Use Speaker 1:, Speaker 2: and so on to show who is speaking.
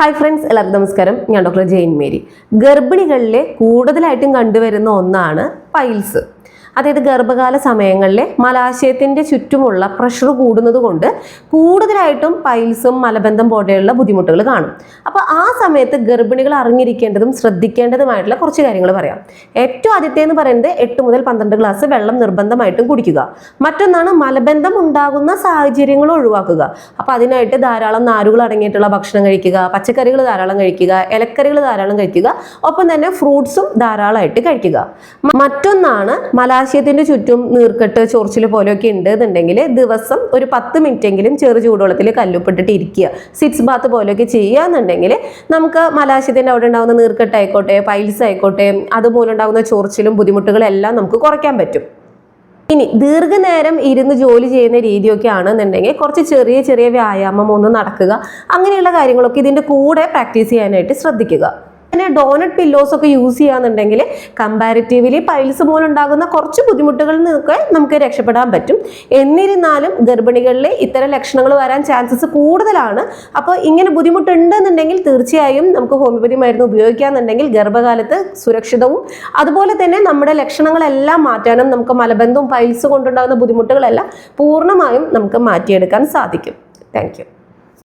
Speaker 1: Hi friends, എല്ലാവർക്കും നമസ്കാരം. ഞാൻ ഡോക്ടർ ജെയിൻ മേരി. ഗർഭിണികളിലെ കൂടുതലായിട്ടും കണ്ടുവരുന്ന ഒന്നാണ് പൈൽസ്. അതായത് ഗർഭകാല സമയങ്ങളിലെ മലാശയത്തിൻ്റെ ചുറ്റുമുള്ള പ്രഷർ കൂടുന്നത് കൊണ്ട് കൂടുതലായിട്ടും പൈൽസും മലബന്ധം പോലെയുള്ള ബുദ്ധിമുട്ടുകൾ കാണും. അപ്പോൾ ആ സമയത്ത് ഗർഭിണികൾ അറിഞ്ഞിരിക്കേണ്ടതും ശ്രദ്ധിക്കേണ്ടതുമായിട്ടുള്ള കുറച്ച് കാര്യങ്ങൾ പറയാം. ഏറ്റവും ആദ്യത്തേന്ന് പറയുന്നത് 8 മുതൽ 12 ഗ്ലാസ് വെള്ളം നിർബന്ധമായിട്ടും കുടിക്കുക. മറ്റൊന്നാണ് മലബന്ധം ഉണ്ടാകുന്ന സാഹചര്യങ്ങൾ ഒഴിവാക്കുക. അപ്പോൾ അതിനായിട്ട് ധാരാളം നാരുകൾ അടങ്ങിയിട്ടുള്ള ഭക്ഷണം കഴിക്കുക, പച്ചക്കറികൾ ധാരാളം കഴിക്കുക, ഇലക്കറികൾ ധാരാളം കഴിക്കുക, ഒപ്പം തന്നെ ഫ്രൂട്ട്സും ധാരാളമായിട്ട് കഴിക്കുക. മറ്റൊന്നാണ് മലാശയത്തിൻ്റെ ചുറ്റും നീർക്കെട്ട്, ചൊറിച്ചിൽ പോലെയൊക്കെ ഉണ്ടെന്നുണ്ടെങ്കിൽ ദിവസം ഒരു 10 മിനിറ്റെങ്കിലും ചെറു ചൂടുവെള്ളത്തിൽ കല്ലുപ്പിട്ടിട്ട് ഇരിക്കുക. സിറ്റ്സ് ബാത്ത് പോലെയൊക്കെ ചെയ്യുകയെന്നുണ്ടെങ്കിൽ നമുക്ക് മലാശയത്തിൻ്റെ അവിടെ ഉണ്ടാകുന്ന നീർക്കെട്ടായിക്കോട്ടെ, പൈൽസ് ആയിക്കോട്ടെ, അതുമൂലം ഉണ്ടാകുന്ന ചൊറിച്ചിലും ബുദ്ധിമുട്ടുകളും എല്ലാം നമുക്ക് കുറയ്ക്കാൻ പറ്റും. ഇനി ദീർഘനേരം ഇരുന്ന് ജോലി ചെയ്യുന്ന രീതിയൊക്കെ ആണെന്നുണ്ടെങ്കിൽ കുറച്ച് ചെറിയ ചെറിയ വ്യായാമം ഒന്ന് നടക്കുക, അങ്ങനെയുള്ള കാര്യങ്ങളൊക്കെ ഇതിൻ്റെ കൂടെ പ്രാക്ടീസ് ചെയ്യാനായിട്ട് ശ്രദ്ധിക്കുക. പിന്നെ ഡോണറ്റ് പില്ലോസ് ഒക്കെ യൂസ് ചെയ്യാന്നുണ്ടെങ്കിൽ കമ്പാരിറ്റീവ്ലി പൈൽസ് മൂലം ഉണ്ടാകുന്ന കുറച്ച് ബുദ്ധിമുട്ടുകളിൽ നിന്നൊക്കെ നമുക്ക് രക്ഷപ്പെടാൻ പറ്റും. എന്നിരുന്നാലും ഗർഭിണികളിൽ ഇത്തരം ലക്ഷണങ്ങൾ വരാൻ ചാൻസസ് കൂടുതലാണ്. അപ്പോൾ ഇങ്ങനെ ബുദ്ധിമുട്ടുണ്ടെന്നുണ്ടെങ്കിൽ തീർച്ചയായും നമുക്ക് ഹോമിയോപ്പതി മരുന്ന് ഉപയോഗിക്കാന്നുണ്ടെങ്കിൽ ഗർഭകാലത്ത് സുരക്ഷിതവും അതുപോലെ തന്നെ നമ്മുടെ ലക്ഷണങ്ങളെല്ലാം മാറ്റാനും നമുക്ക് മലബന്ധവും പൈൽസ് കൊണ്ടുണ്ടാകുന്ന ബുദ്ധിമുട്ടുകളെല്ലാം പൂർണ്ണമായും നമുക്ക് മാറ്റിയെടുക്കാൻ സാധിക്കും. Thank you.